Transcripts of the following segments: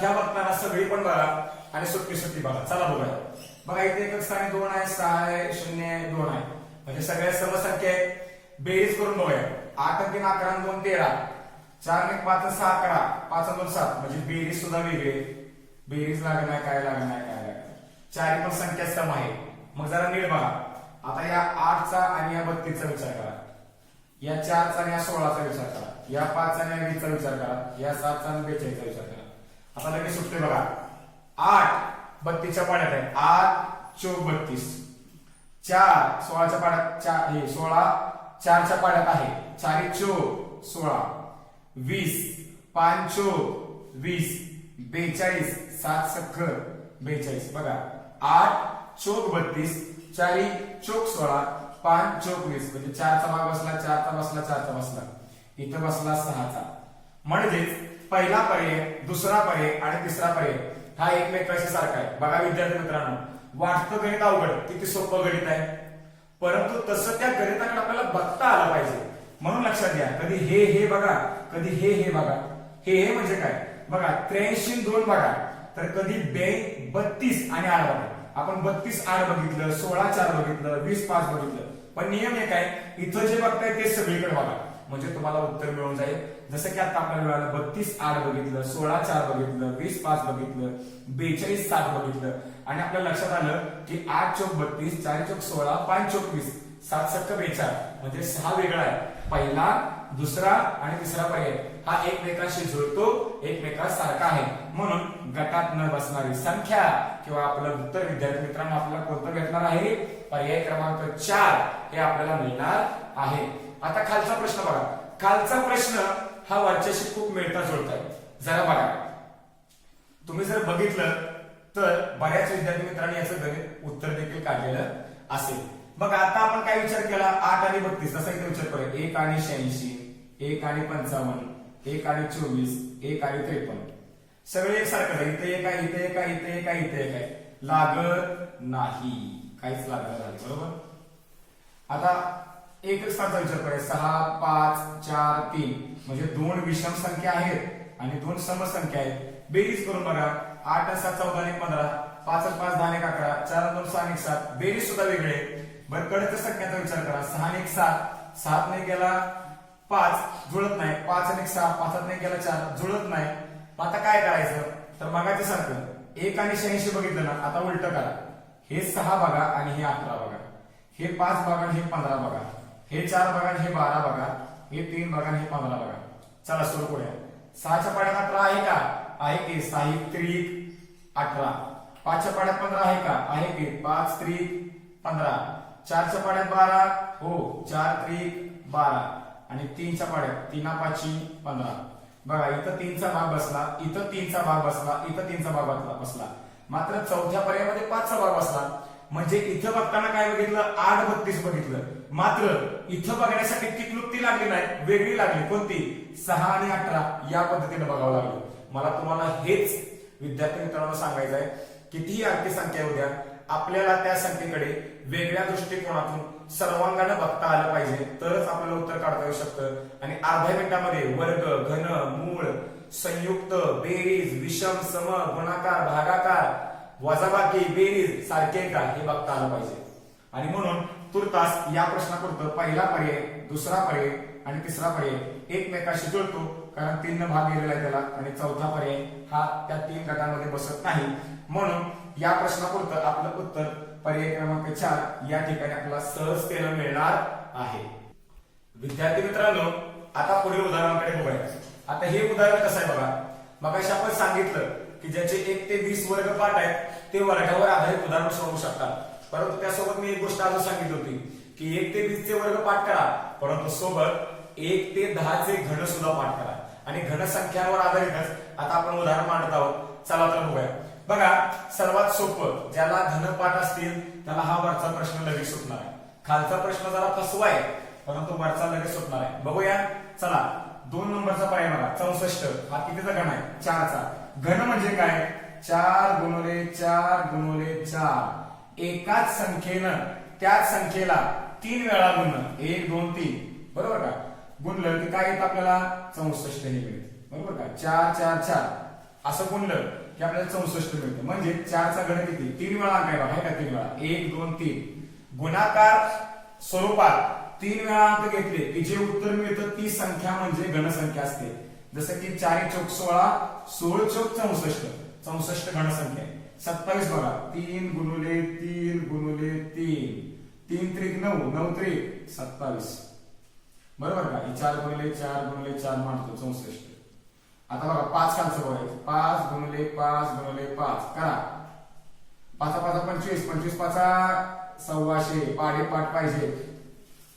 संख्या बघताना सगळी पण बघा आणि सुट्टी सुट्टी बघा. चला बघूया. बघा इथे एकच स्थानी 2 आहे, 6 आहे, 0 आहे, 2 आहे, म्हणजे सगळ्या सर्व संख्या आहेत. बेरीज करून बघूया. 8 आणि 3 11 आणि 2 13, 4 आणि 5 6 11, 5 आणि 2 7, म्हणजे बेरीज सुद्धा वेगळी. बेरीज लागत नाही, काय लागत नाही, काय लागत नाही. चारी पण संख्या सम आहे. मग जरा नीट बघा. आता या 8चा आणि या 32चा विचार करा, या 4चा आणि या 16चा विचार करा, या 5चा आणि या 20चा विचार करा, या 7चा आणि 42चा विचार करा. आता लगेच सुटते बघा. 8 32च्या पाड्यात आहे, 8 चौक 32, 4 16च्या पाड्यात, 16 4च्या पाड्यात आहे, 4 चौक 16, 20 5 चौक 20, 42 7 सख 42. बघा 8 चौक 32, 4 चौक 16, 5 चौक 20, म्हणजे 4चा भाग बसला, 4चा बसला, 4चा बसला, इथं बसला 6चा. म्हणजेच पहिला पर्याय, दुसरा पर्याय आणि तिसरा पर्याय हा एकमेकांशी सारखा आहे. बघा विद्यार्थी मित्रांनो, वाटतं गणित अवघड, किती सोपं गणित आहे, परंतु तसं त्या गणिताकडे आपल्याला बघता आलं पाहिजे. म्हणून लक्षात घ्या, कधी हे बघा, कधी हे बघा. हे म्हणजे काय बघा, 83 2 बघा, तर कधी 32 आणि 8 बघा. आपण 32 8 बघितलं, 16 4 बघितलं, 20 5 बघितलं, पण नियम एक आहे, इथं जे बघताय ते सगळीकडे बघा, म्हणजे तुम्हाला उत्तर मिळून जाईल. जसं की आता आपल्याला मिळालं 32 8 बघितलं, 16 4 बघितलं, 20 5 बघितलं, 42 7 बघितलं, आणि आपल्या लक्षात आलं की 8 चौक 32, 4 चौक 16, 5 चौक 20, 7 सख 42, म्हणजे 6 वेगळा आहे. पहिला, दुसरा आणि तिसरा पर्याय हा एकमेकांशी जुळतो, एकमेकांसारखा आहे. म्हणून गटात न बसणारी संख्या किंवा आपलं उत्तर विद्यार्थी मित्रांनो आपल्याला कोणतं भेटणार आहे? पर्याय क्रमांक 4 हे आपल्याला मिळणार आहे. आता खालचा प्रश्न बघा. खालचा प्रश्न हा वरच्याशी खूप मिळता जुळता आहे. जरा बघा, तुम्ही जर बघितलं तर बऱ्याच विद्यार्थी मित्रांनी याचं गणित उत्तर देखील काढलेलं असेल. बघा आता आपण काय विचार केला, 8 आणि 32 असा इथे विचार करूया. 1 आणि 86, 1 आणि 55, 1 आणि 24, 1 आणि 53, सगळे एकसारखं आहे. इथे एक आहे, इथे एक आहे, इथे एक आहे, इथे एक आहे, लागत नाही, काहीच लागत नाही. बरोबर. आता एकच स्थानचा विचार करूया. 6 5 4 3, म्हणजे 2 विषम संख्या आहेत आणि 2 समसंख्या आहेत. बेरीज करून बघा. 8 आणि 7 14 आणि 15, 5 आणि 5 10 आणि 11, 4 आणि 2 6 आणि 7, बेरीज सुद्धा वेगळी आहे. बरं कडच्या संख्याचा विचार करा. 6 आणि 1 7, 7 ने गेला 5 जुळत नाही, 5 आणि 6, 5 ने गेला 4 जुळत नाही. आता काय करायचं, तर बघायचं सारखं 1 आणि 86 बघितलं ना, आता उलट करा. हे 6 बघा आणि हे 11 बघा, हे 5 बघा आणि हे 15 बघा, हे 4 बघा आणि हे 12 बघा, हे 3 बघा आणि हे 15 बघा. चला सुरू करूया. 6च्या पाड्यात 18 आहे का? आहे की. 6 त्रिक 18. 5च्या पाड्यात 15 आहे का? आहे की. 5 त्रिक 15. 4च्या पाड्यात 12, हो, 4 त्रिक 12, आणि 3च्या पाड्यात 3 5 15. बघा इथं 3चा भाग बसला, इथं 3चा भाग बसला, इथं 3चा भाग बसला, मात्र चौथ्या पर्यायामध्ये 5चा भाग बसला. म्हणजे इथं बघताना काय बघितलं, 8 32 बघितलं, मात्र इथं बघण्यासाठी ती क्लुप्ती लागली नाही, वेगळी लागली. कोणती? 6 आणि 18 या पद्धतीने बघावं लागलं. मला तुम्हाला हेच विद्यार्थी मित्रांनो सांगायचं आहे, कितीही अंकी संख्या उद्या आपल्याला त्या संख्येकडे वेगळ्या दृष्टिकोनातून सर्वांगाने बघता आलं पाहिजे, तरच आपल्याला उत्तर काढता येऊ शकतं. आणि अर्ध्या मिनिटामध्ये वर्ग, घन, मूळ, संयुक्त, बेरीज, विषम, सम, गुणाकार, भागाकार, वजाबाकी, बेरीज सारखे का हे बघता आलं पाहिजे. आणि म्हणून तुर्तास या प्रश्नापुरतं पहिला पर्याय, दुसरा पर्याय आणि तिसरा पर्याय एकमेकाशी जुळतो, कारण 3 भाग दिलेला आहे त्याला, आणि चौथा पर्याय हा त्या 3 गटांमध्ये बसत नाही. म्हणून या प्रश्नापुरतं आपलं उत्तर पर्याय क्रमांक 4 या ठिकाणी आपल्याला सहजतेने मिळणार आहे. विद्यार्थी मित्रांनो, आता पुढील उदाहरणाकडे बघूया. आता हे उदाहरण कसं आहे बघा. मगाशी आपण सांगितलं की ज्याचे 1 ते 20 वर्ग पाठ आहेत ते वर्गावर आधारित उदाहरण सोडवू शकतात, परंतु त्यासोबत मी एक गोष्ट अजून सांगितली होती की 1 ते 20 चे वर्ग पाठ करा, परंतु सोबत 1 ते 10 चे घन सुद्धा पाठ करा. आणि घन संख्यांवर आधारितच आता आपण उदाहरण मांडत आहोत. चला तर बघूया. बघा सर्वात सोपं, ज्याला घन पाठ असतील त्याला हा वरचा प्रश्न लगेच सुटणार आहे. खालचा प्रश्न जरा फसवा आहे, परंतु वरचा लगेच सुटणार आहे. बघूया. चला 2 नंबरचा पर्याय बघा. 64 हा कितीचा घन आहे? 4चा. घन म्हणजे काय? 4 गुणिले 4 गुणिले 4. एकाच संख्येनं त्याच संख्येला 3 वेळा गुणणं, 1 2 3, बरोबर का? गुणलं की काय येतं आपल्याला? 64 हे मिळेल, बरोबर का? 4 4 4, असं गुणलं की आपल्याला 64 मिळतं. म्हणजे 4चा घन किती? 3 वेळा अंक आहे बघा, का 3 वेळा 1 2 3 गुणाकार स्वरूपात 3 वेळा अंक घेतले की जे उत्तर मिळतं ती संख्या म्हणजे घनसंख्या असते. जसं की 4 चौक 16 16 चौक 64 64 घनसंख्या. 27 बघा 3 गुणुले 3 गुणुले 3 3 त्रिक 9 9 त्रिक 27 बरोबर का? 4 गुणिले 4 गुणिले 4 मानतो 64. आता बघा 5 खालचं बघायचं 5 गुणिले 5 गुणिले 5 करा 5 5 25 25 5 सव्वाशे पाठ पाहिजे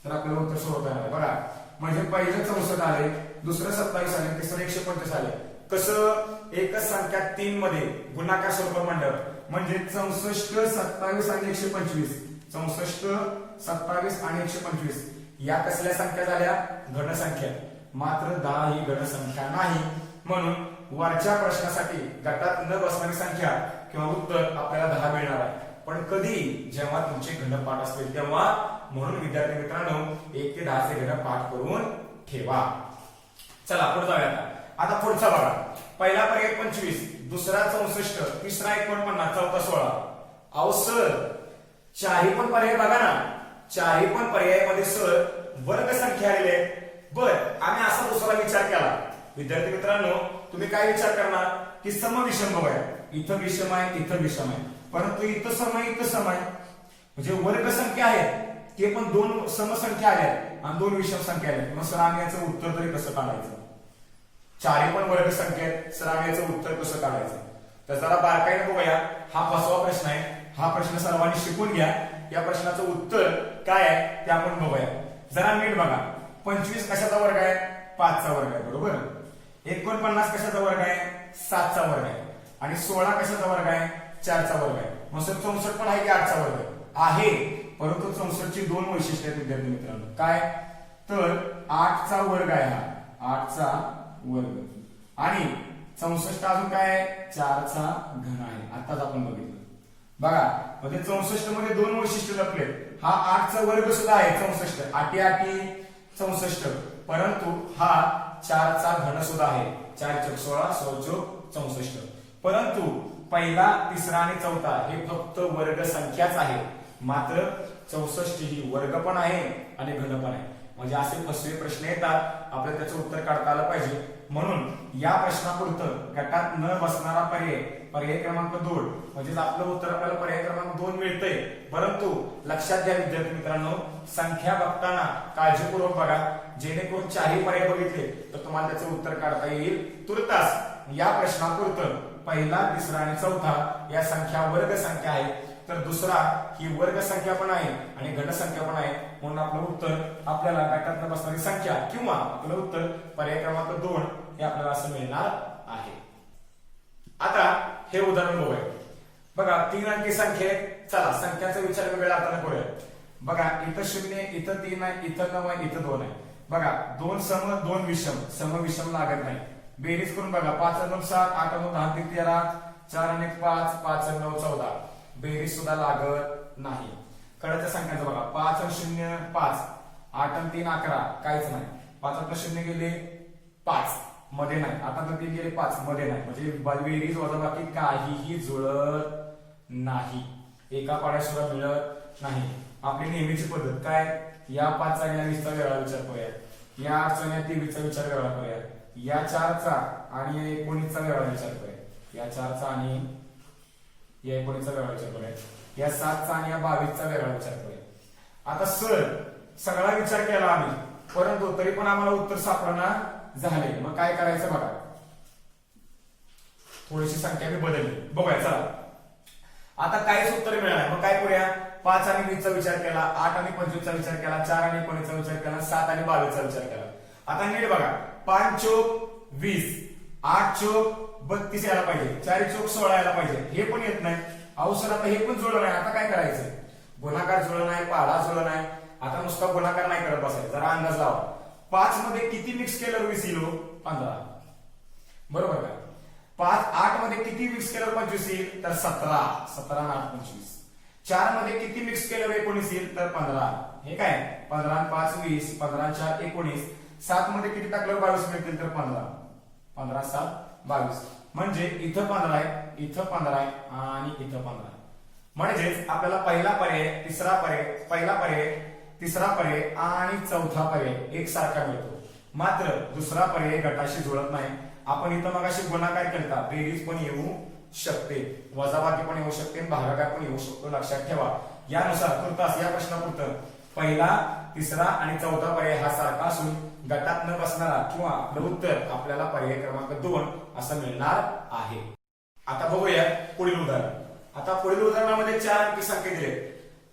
तर आपल्याला उत्तर सोडवता येणार बघा. म्हणजे पहिलं 64 आले, दुसरं 27 आले, तिसरं 125 आले. कसं? एकच संख्या 3 मध्ये गुणाकार स्वरूपात मांडलं म्हणजे 64 27 आणि 125 64 27 आणि 125 या कसल्या संख्या झाल्या? घनसंख्या. मात्र 10 ही घनसंख्या नाही. म्हणून वरच्या प्रश्नासाठी गटात न बसणारी संख्या किंवा उत्तर आपल्याला 10 मिळणार आहे. पण कधी? जेव्हा तुमचे घनपाठ असतील तेव्हा. म्हणून विद्यार्थी मित्रांनो 1 ते 10 चे घनपाठ करून ठेवा. चला पुढे जाऊया. आता पुढचा बघा. पहिला पर्याय 25, दुसरा 64, तिसरा 49, चौथा 16. अहो सर चारही पण पर्याय बघा ना, चारही पण पर्यायामध्ये सर वर्ग संख्या आलेली आहे. बर आम्ही असा दुसरा विचार केला. विद्यार्थी मित्रांनो तुम्ही काय विचार करणार की सम विषम बघूया. इथं विषम आहे, इथं विषम आहे, परंतु इथं सम आहे, इथं सम आहे. म्हणजे वर्ग संख्या आहे ते पण 2 समसंख्या आल्या आणि 2 विषम संख्या आल्या. मग सर आम्ही याचं उत्तर तरी कसं काढायचं? चारही पण वर्ग संख्या आहेत, सर आम्ही याचं उत्तर कसं काढायचं? तर जरा बारकाईने बघूया. हा 5वा प्रश्न आहे. हा प्रश्न सर्वांनी शिकून घ्या. या प्रश्नाचं उत्तर काय आहे ते आपण बघूया. जरा नीट बघा. 25 कशाचा वर्ग आहे? 5चा वर्ग आहे बरोबर. 49 कशाचा वर्ग आहे? 7चा वर्ग आहे. आणि 16 कशाचा वर्ग आहे? 4चा वर्ग आहे. मग सर 64 पण आहे की 8चा वर्ग आहे? परंतु 64 ची 2 वैशिष्ट्ये आहेत विद्यार्थी मित्रांनो. काय? तर 8चा वर्ग आहे हा 8चा वर्ग आणि 64 अजून काय आहे? 4चा घन आहे. आताच आपण बघितलं बघा. म्हणजे 64 मध्ये 2 वैशिष्ट्य लपले. हा 8चा वर्ग सुद्धा आहे 64 8 8 64, परंतु हा 4चा घन सुद्धा आहे 4 चौक 16 16 चौक 64. परंतु पहिला, तिसरा आणि चौथा हे फक्त वर्ग संख्याच आहे. मात्र 64 ही वर्ग पण आहे आणि घन पण आहे. म्हणजे असे फसवे प्रश्न येतात, आपल्याला त्याचं उत्तर काढता आलं पाहिजे. म्हणून या प्रश्नापुरतं गटात न बसणारा पर्याय क्रमांक 2 म्हणजे आपलं उत्तर आपल्याला पर्याय क्रमांक 2 मिळतंय. परंतु लक्षात घ्या विद्यार्थी मित्रांनो, संख्या बघताना काळजीपूर्वक बघा, जेणेकरून चारही पर्याय बघितले तर तुम्हाला त्याचं उत्तर काढता येईल तुर्तास. या प्रश्नापुरतं पहिला, तिसरा आणि चौथा या संख्या वर्ग संख्या आहे, तर दुसरा ही वर्ग संख्या पण आहे आणि घन संख्या पण आहे. म्हणून आपलं उत्तर आपल्याला गटात न बसणारी संख्या किंवा आपलं उत्तर पर्याय क्रमांक 2 हे आपल्याला असं मिळणार आहे. आता हे उदाहरण बघूया. बघा 3 अंकी संख्या. चला संख्याचा विचार वेगळा अर्थाने करूया. बघा इथं 0, इथं 3 आहे, इथं 9 आहे, इथं 2 आहे. बघा 2 सम 2 विषम, सम विषम लागत नाही. बेरीज करून बघा 5 आणि 9 7 8 आणि 9 10 3 13 4 आणि 5 5 आणि 9 14. बेरीज सुद्धा लागत नाही. कळत्या संख्यांचं बघा 5 आणि 0 5 8 आणि 3 11 काहीच नाही. 5 आणि 0 गेले 5 मध्ये नाही, आता 3 गेले 5 मध्ये नाही. म्हणजे बेरीज वजाबाकी काहीही जुळत नाही, एका पाड्या सुद्धा मिळत नाही. आपली नेहमीची पद्धत काय? या 5 चा आणि 20 चा वेगळा विचार करूया, या 8 चा आणि 23 चा विचार वेगळा करूया, या 4 चा आणि 19 चा वेगळा विचार करूया, या 4 चा आणि या 19 चा वेगळा विचार करूया, या 7 चा आणि या 22 चा वेगळा विचार करूया. आता सर सगळा विचार केला आम्ही, परंतु तरी पण आम्हाला उत्तर सापडणार झाले. मग काय करायचं बघा, थोडीशी संख्या मी बदलली. बघूया चला. आता काहीच उत्तर मिळालं. मग काय करूया? 5 आणि 20 चा विचार केला, 8 आणि 25 चा विचार केला, 4 आणि 19 चा विचार केला, 7 आणि 22 चा विचार केला. आता नीट बघा, 5 चोक 20, 8 चोक 32 यायला पाहिजे, 4 चोक 16 यायला पाहिजे. हे पण येत नाही. अहो सर आता हे पण जुळलं नाही, आता काय करायचं? गुणाकार जुळलं नाही, पाढा जुळलं नाही. आता नुसता गुणाकार नाही करत बसायचं, जरा अंदाज लावा. 5 मध्ये किती मिक्स केलं 20 येईल? 15 बरोबर का? 5 8 मध्ये किती मिक्स केलं 25 येईल? तर 17 17 आणि 8 25. 4 मध्ये किती मिक्स केलं 19 येईल? तर 15. हे काय? 15 आणि 5 20, 15 आणि 4 19. 7 मध्ये किती टाकलं 22 मिळतील? तर 15 15 7 22. म्हणजे इथं 15 आहे, इथं 15 आहे आणि इथं 15 आहे. म्हणजेच आपल्याला पहिला पर्याय, तिसरा पर्याय, पहिला पर्याय, तिसरा पर्याय आणि चौथा पर्याय एकसारखा मिळतो. मात्र दुसरा पर्याय गटाशी जुळत नाही. आपण इथं मगाशी गुणाकार केलता, बेरीज पण येऊ शकते, वजाबाकी पण येऊ शकते, भागाकार पण येऊ शकतो. लक्षात ठेवा. यानुसार तुर्तास या प्रश्नापुरतं पहिला, तिसरा आणि चौथा पर्याय हा सारखा असून गटात न बसणारा किंवा आपलं उत्तर आपल्याला पर्याय क्रमांक 2 असं मिळणार आहे. आता बघूया पुढील उदाहरण. आता पुढील उदाहरणामध्ये 4 अंकी संख्या दिले.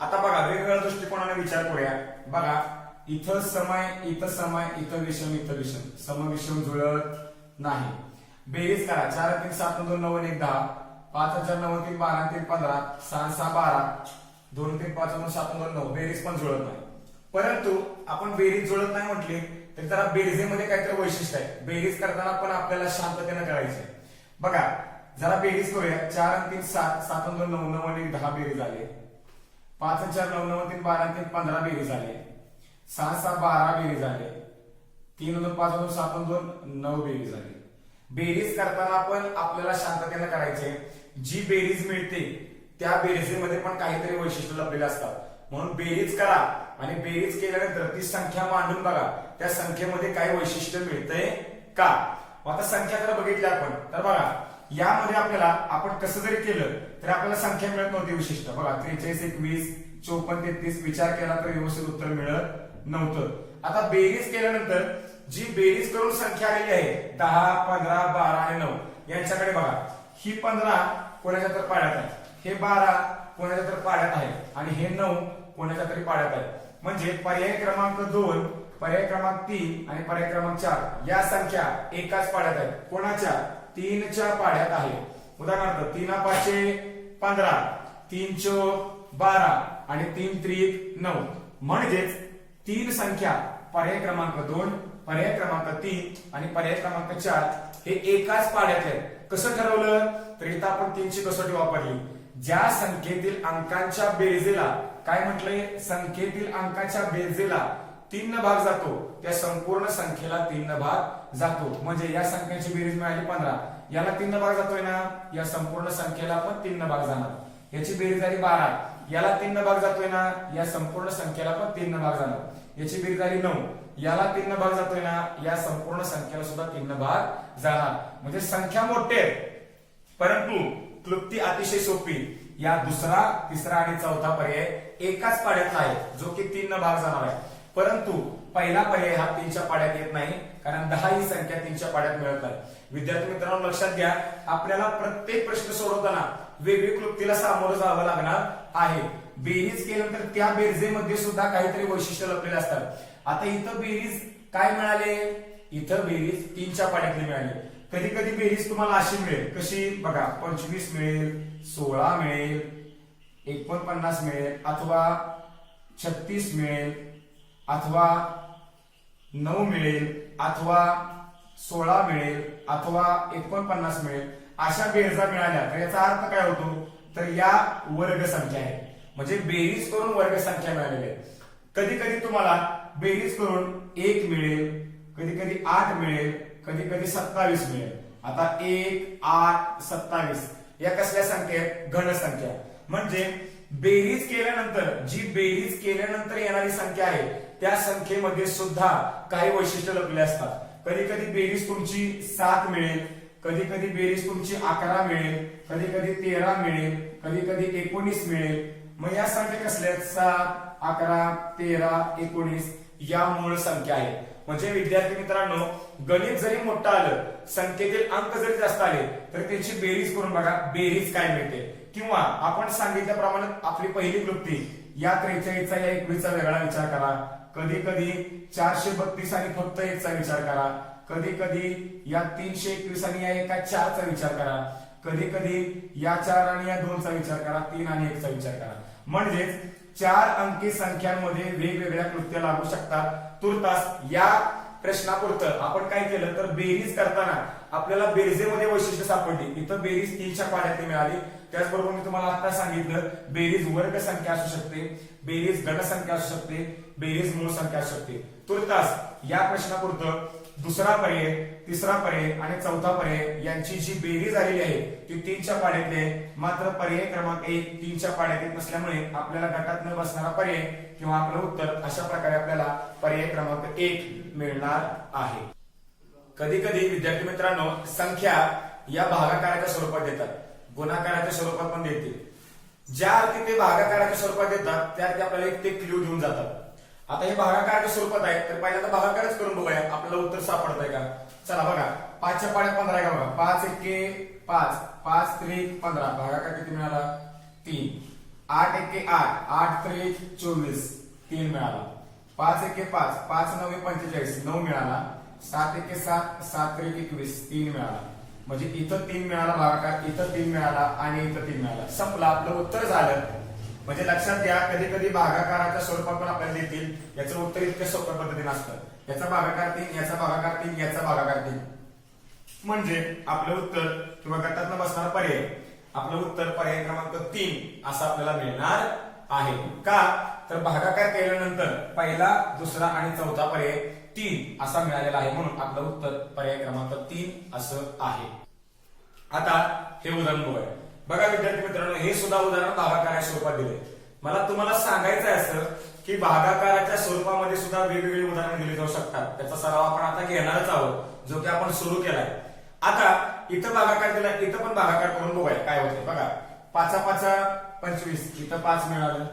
आता बघा वेगवेगळ्या दृष्टिकोनाने विचार करूया. बघा इथं समय, इथं समय, इथं विषम, इथं विषम, सम विषम जुळत नाही. बेरीज करा. 4 3 7 2 9 1 10, 5 4 9 3 12 3 15, 6 6 12, 2 3 5 2 7 2 9. बेरीज पण जुळत नाही. परंतु आपण बेरीज जुळत नाही म्हटली तर त्याला बेरीजेमध्ये काहीतरी वैशिष्ट्य आहे. बेरीज करताना पण आपल्याला शांततेने करायचे. बघा जरा बेरीज करूया. 4 3 7, 7 2 9, 9 1 10 बेरीज आले. 5 4 9 9 3 12 3 15 बेरीज आले. 6 6 12 बेरीज आले. 3 2 5 2 7 2 9 बेरीज आले. बेरीज करताना पण आपल्याला शांततेने करायचे. जी बेरीज मिळते त्या बेरीजेमध्ये पण काहीतरी वैशिष्ट्य लपलेले असतात. म्हणून बेरीज करा आणि बेरीज केल्यानंतर ती संख्या मांडून बघा त्या संख्येमध्ये काही वैशिष्ट्य मिळतंय का. आता संख्या जर बघितली आपण तर बघा यामध्ये आपल्याला आपण कसं जरी केलं तर आपल्याला संख्या मिळत नव्हती विशिष्ट. बघा 43 21 54 33 विचार केला तर व्यवस्थित उत्तर मिळत नव्हतं. आता बेरीज केल्यानंतर जी बेरीज करून संख्या आलेली आहे 10 15 12 आणि 9 यांच्याकडे बघा. ही 15 कोणाच्या तर पाड्यात आहे, हे 12 कोणाच्या तर पाड्यात आहे आणि हे 9 कोणाच्या तरी पाड्यात आहे. म्हणजे पर्याय क्रमांक 2, पर्याय क्रमांक 3 आणि पर्याय क्रमांक 4 या संख्या एकाच पाड्यात आहेत. कोणाच्या? 3 च्या पाड्यात आहे. उदाहरणार्थ 3 5 15, 3 चौक 12 आणि 3 त्रिक 9. म्हणजेच 3 संख्या पर्याय क्रमांक 2, पर्याय क्रमांक 3 आणि पर्याय क्रमांक 4 हे एकाच पाड्यात आहेत. कसं ठरवलं तर इथं आपण 3 ची कसोटी वापरली. ज्या संख्येतील अंकांच्या बेरजेला काय म्हटलंय, संख्येतील अंकाच्या बेरजेला 3 न भाग जातो त्या संपूर्ण संख्येला 3 न भाग जातो. म्हणजे या संख्येची बेरीज मिळाली 15, याला 3 न भाग जातोय ना, या संपूर्ण संख्येला पण 3 न भाग जाणार. याची बेरीज झाली 12, याला 3 न भाग जातोय ना, या संपूर्ण संख्येला पण 3 न भाग जाणार. याची बेरीज झाली 9, याला 3 न भाग जातोय ना, या संपूर्ण संख्येला सुद्धा 3 न भाग जाणार. म्हणजे संख्या मोठी आहे परंतु क्लुप्ती अतिशय सोपी. या दुसरा, तिसरा आणि चौथा पर्याय एकाच पाड्यातला आहे जो की 3 न भाग जाणार आहे. परंतु पहिला पर्याय हा 3 च्या पाड्यात येत नाही कारण 10 ही संख्या 3 च्या पाड्यात मिळत नाही. विद्यार्थी मित्रांनो लक्षात घ्या, आपल्याला प्रत्येक प्रश्न सोडवताना वेगवेगळ्या क्लुप्तीला सामोरं जावं लागणार आहे. बेरीज केल्यानंतर त्या बेरजेमध्ये सुद्धा काहीतरी वैशिष्ट्य लपलेले असतात. आता इथं बेरीज काय मिळाले, इथं बेरीज 3 च्या पाड्यातली मिळाली. कधी कधी बेरीज तुम्हाला अशी मिळेल, कशी बघा 25 मिळेल, 16 मिळेल, 49 मिळेल, अथवा 36 मिळेल, अथवा 9 मिळेल, अथवा 16 मिळेल, अथवा 49 मिळेल. अशा बेरजा मिळाल्या तर याचा अर्थ काय होतो तर या वर्ग संख्या आहे. म्हणजे बेरीज करून वर्ग संख्या मिळालेली आहे. कधी कधी तुम्हाला बेरीज करून 1 मिळेल, कधी कधी 8 मिळेल, कधी कधी 27 मिळेल. आता 1 8 27 या कसल्या संख्या आहेत, घन संख्या. म्हणजे बेरीज केल्यानंतर जी बेरीज केल्यानंतर येणारी संख्या आहे त्या संख्येमध्ये सुद्धा काही वैशिष्ट्य लपले असतात. कधी कधी बेरीज तुमची 7 मिळेल, कधी कधी बेरीज तुमची 11 मिळेल, कधी कधी 13 मिळेल, कधी कधी 19 मिळेल. मग या संख्या कसल्या आहेत, 7 11 13 19 या मूळ संख्या आहेत. म्हणजे विद्यार्थी मित्रांनो गणित जरी मोठं आलं, संख्येतील अंक जरी जास्त आले तर त्याची बेरीज करून बघा बेरीज काय मिळते. किंवा आपण सांगितल्याप्रमाणे आपली पहिली क्लुप्ती या 43 चा या 21 चा वेगळा विचार करा. कधी कधी 432 आणि फक्त 1 चा विचार करा. कधी कधी या 321 आणि या एका 4 चा विचार करा. कधी कधी या 4 आणि या 2 चा विचार करा. 3 आणि 1 चा विचार करा. म्हणजेच 4 अंकी संख्यांमध्ये वेगवेगळ्या कृत्या लागू शकतात. तुर्तास या प्रश्नापुरतं आपण काय केलं तर बेरीज करताना आपल्याला बेरजेमध्ये वैशिष्ट्य सापडली. इथं बेरीज 3 च्या पाड्यातली मिळाली. त्याचबरोबर मी तुम्हाला आता सांगितलं बेरीज वर्ग संख्या असू शकते, बेरीज गण संख्या असू शकते, बेरीज मूळ संख्या असू शकते. तुर्तास या प्रश्नापुरतं दुसरा पर्याय, तिसरा पर्याय आणि चौथा पर्याय यांची जी बेरीज झालेली आहे ती 3च्या पाड्यातली आहे. मात्र पर्याय क्रमांक 1 3च्या पाड्यात येत नसल्यामुळे आपल्याला गटात न बसणारा पर्याय किंवा आपलं उत्तर अशा प्रकारे आपल्याला पर्याय क्रमांक 1 मिळणार आहे. कधी कधी विद्यार्थी मित्रांनो संख्या या भागाकाराच्या स्वरूपात देतात, गुणाकाराच्या स्वरूपात पण देतील. ज्या अर्थी ते भागाकाराच्या स्वरूपात देतात त्या अर्थी आपल्याला एक ते क्ल्यू देऊन जातात. आता हे भागाकाराच्या स्वरूपात आहे तर पहिल्यांदा भागाकारच करून बघूया आपल्याला उत्तर सापडतंय का. चला बघा 5च्या पाड्यात 15 आहे का बघा. 5 एके 5, 5 त्रिक 15, भागाकार किती मिळाला 3. 8 एके 8, 8 त्रिक 24, 3 मिळाला. 5 एके 5, 5 9 45, 9 मिळाला. 7 एके 7, 7 त्रिक 21, 3 मिळाला. म्हणजे इथं 3 मिळाला भागाकार, इथं 3 मिळाला आणि इथं 3 मिळाला. संपलं आपलं उत्तर झालं. म्हणजे लक्षात घ्या कधी कधी भागाकाराच्या स्वरूपात पण आपल्याला देतील. याचं उत्तर इतक्या सोप्या पद्धतीने असतं. याचा भागाकार 3, याचा भागाकार 3, याचा भागाकार 3. म्हणजे आपलं उत्तर किंवा गटातनं बसणारा पर्याय आपलं उत्तर पर्याय क्रमांक 3 असं आपल्याला मिळणार आहे. का तर भागाकार केल्यानंतर पहिला, दुसरा आणि चौथा पर्याय 3 असा मिळालेला आहे म्हणून आपलं उत्तर पर्याय क्रमांक 3 असं आहे. आता हे उदाहरण बघूया. बघा विद्यार्थी मित्रांनो हे सुद्धा उदाहरण भागाकाराच्या स्वरूपात दिले. मला तुम्हाला सांगायचं आहे असं की भागाकाराच्या स्वरूपामध्ये सुद्धा वेगवेगळी उदाहरणं दिली जाऊ शकतात. त्याचा सराव आपण आता घेणारच आहोत जो की आपण सुरू केलाय. आता इथं भागाकार दिला, इथं पण भागाकार करून बघूया काय होतंय. बघा 5 5 25, इथं 5 मिळालं.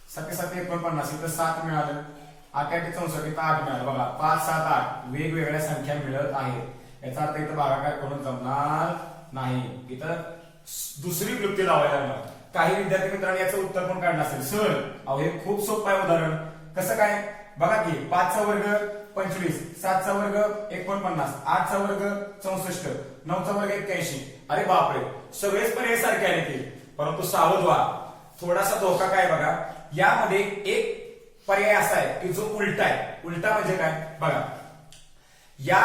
7 7 49, इथं 7 मिळालं. 8 8 64, इथं 8 मिळालं. बघा 5 7 8 वेगवेगळ्या संख्या मिळत आहेत. याचा अर्थ इथं भागाकार करून जमणार नाही. इथं दुसरी क्लुप्ती लावायला लागणार. काही विद्यार्थी मित्रांनी याचं उत्तर पण काढलं असेल. सर अहो हे खूप सोपं आहे उदाहरण. कसं काय बघा की 5 चा वर्ग 25, 7 चा वर्ग 49, 8 चा वर्ग 64, 9 चा वर्ग 81. अरे बापरे सगळेच पर्याय सारखे आले ते. परंतु सावध व्हा, थोडासा धोका काय बघा. यामध्ये एक पर्याय असा आहे की जो उलटा आहे. उलटा म्हणजे काय बघा, या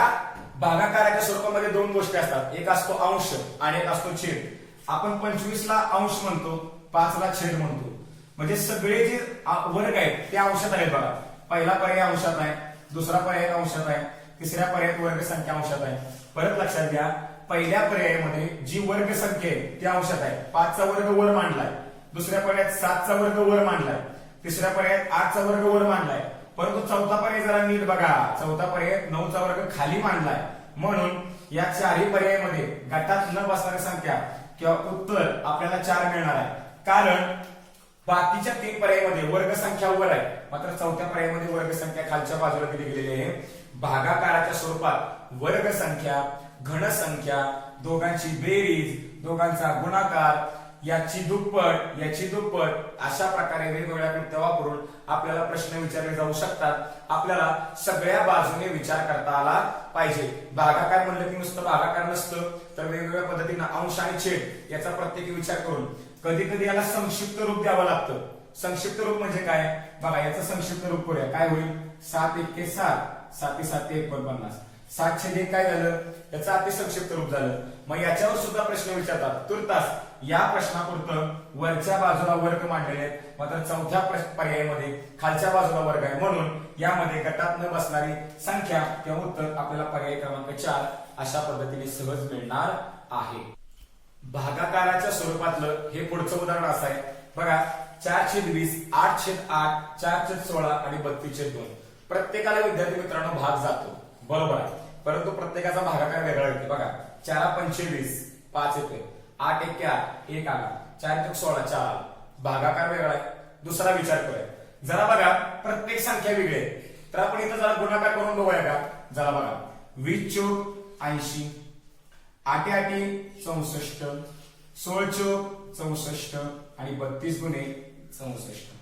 भागाकाराच्या स्वरूपामध्ये 2 गोष्टी असतात. एक असतो अंश आणि एक असतो छेद. आपण 25 ला अंश म्हणतो, 5 ला छेद म्हणतो. म्हणजे सगळे जे वर्ग आहेत ते अंशात आहेत. बघा पहिला पर्याय अंशात आहे, दुसरा पर्याय अंशात आहे, तिसऱ्या पर्यायात वर्ग संख्या अंशात आहे. परत लक्षात घ्या पहिल्या पर्यायामध्ये जी वर्ग संख्या आहे ती अंशात आहे. 5 चा वर्ग वर मांडलाय, दुसऱ्या पर्यायात 7 चा वर्ग वर मांडलाय, तिसऱ्या पर्यायात 8 चा वर्ग वर मांडलाय. परंतु चौथा पर्याय जरा नीट बघा, चौथा पर्याय 9 चा वर्ग खाली मांडलाय. म्हणून या चारही पर्यायामध्ये गटात न बसणारी संख्या किंवा उत्तर आपल्याला 4 मिळणार आहे. कारण बाकीच्या 3 पर्यायामध्ये वर्ग संख्या वर आहे, मात्र चौथ्या पर्यायामध्ये वर्ग संख्या खालच्या बाजूला दिली गेलेली आहे. भागाकाराच्या स्वरूपात वर्ग संख्या, घन संख्या, दोघांची बेरीज, दोघांचा गुणाकार, याची दुप्पट, याची दुप्पट अशा प्रकारे वेगवेगळ्या क्लुप्त्या वापरून आपल्याला प्रश्न विचारले जाऊ शकतात. आपल्याला सगळ्या बाजूने विचार करता आला पाहिजे. भागाकार म्हणलं की नुसतं भागाकार नसतं तर वेगवेगळ्या पद्धतीने अंश आणि छेद याचा प्रत्येकी विचार करून कधी कधी याला संक्षिप्त रूप द्यावं लागतं. संक्षिप्त रूप म्हणजे काय बघा, याचं संक्षिप्त रूप करूया. काय होईल 7 1 7, 7 7 49, 7 छेद 1 काय झालं, याचं अति संक्षिप्त रूप झालं. मग याच्यावर सुद्धा प्रश्न विचारतात. तुर्तास या प्रश्नापुरतं वरच्या बाजूला वर्ग मांडलेले आहेत, मात्र चौथ्या पर्यायामध्ये खालच्या बाजूला वर्ग आहे. म्हणून यामध्ये गटात न बसणारी संख्या किंवा उत्तर आपल्याला पर्याय क्रमांक 4 अशा पद्धतीने सहज मिळणार आहे. भागाकाराच्या स्वरूपातलं हे पुढचं उदाहरण असं आहे बघा. 4/20, 8/8, 4/16 आणि 32/2. प्रत्येकाला विद्यार्थी मित्रांनो भाग जातो बरोबर आहे, परंतु प्रत्येकाचा भागाकार वेगळा येतो. बघा 4 25, 5 येते, 8 1 8, 1 आला, 4 1 16, 4 आला. भागाकार वेगळा आहे. दुसरा विचार करूया जरा. बघा प्रत्येक संख्या वेगळी आहे तर आपण इथं जरा गुणाकार करून बघूया का. जरा बघा 20 चौक 80, 8 8 64, 16 चौक 64 आणि 32 गुणे 64.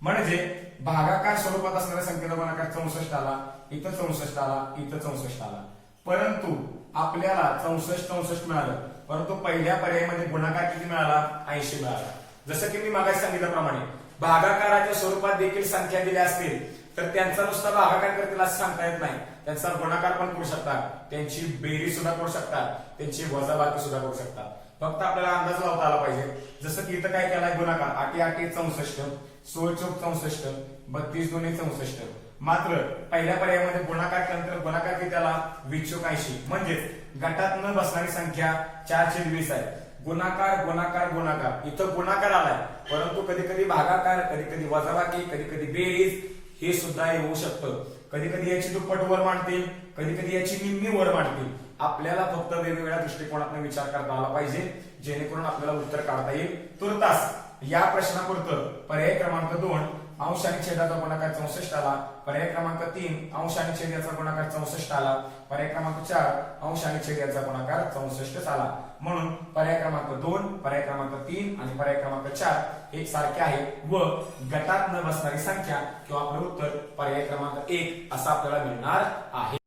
म्हणजे भागाकार स्वरूपात असणाऱ्या संख्येचा गुणाकार 64 आला, इथं 64 आला, इथं 64 आला. परंतु आपल्याला 64 64 मिळालं, परंतु पहिल्या पर्यायामध्ये गुणाकार किती मिळाला 80 मिळाला. जसं की मी मागास सांगितल्याप्रमाणे भागाकाराच्या स्वरूपात देखील संख्या दिल्या असतील तर त्यांचा नुसता भागाकार करतील असं सांगता येत नाही. त्यांचा गुणाकार पण करू शकतात, त्यांची बेरीज सुद्धा करू शकतात, त्यांची वजाबाकी सुद्धा करू शकतात. फक्त आपल्याला अंदाज लावता आला पाहिजे. जसं की इथं काय केलाय गुणाकार 8 8 64, 16 चौक 64, 32 गुणे 64. मात्र पहिल्या पर्यायामध्ये गुणाकार केल्यानंतर गुणाकार किती आला 2080 म्हणजेच गटात न बसणारी संख्या 420 आहे. गुणाकार गुणाकार गुणाकार इथं गुणाकार आलाय, परंतु कधी कधी भागाकार, कधी कधी वजाबाकी, कधी कधी बेरीज हे सुद्धा येऊ शकतं. कधी कधी याची दुप्पट वर मांडतील, कधी कधी याची निम्मी वर मांडतील. आपल्याला फक्त वेगवेगळ्या दृष्टिकोनातून विचार करता आला पाहिजे, जेणेकरून आपल्याला उत्तर काढता येईल तुर्तास. या प्रश्नापुरतं पर्याय क्रमांक 2 अंश आणि छेदाचा गुणाकार 64 आला. पर्याय क्रमांक 3 अंश आणि छेद याचा गुणाकार 64 आला. पर्याय क्रमांक 4 अंश आणि छेद याचा गुणाकार 64 आला. म्हणून पर्याय क्रमांक 2, पर्याय क्रमांक 3 आणि पर्याय क्रमांक 4 एक सारखे आहे व गटात न बसणारी संख्या किंवा आपलं उत्तर पर्याय क्रमांक 1 असं आपल्याला मिळणार आहे.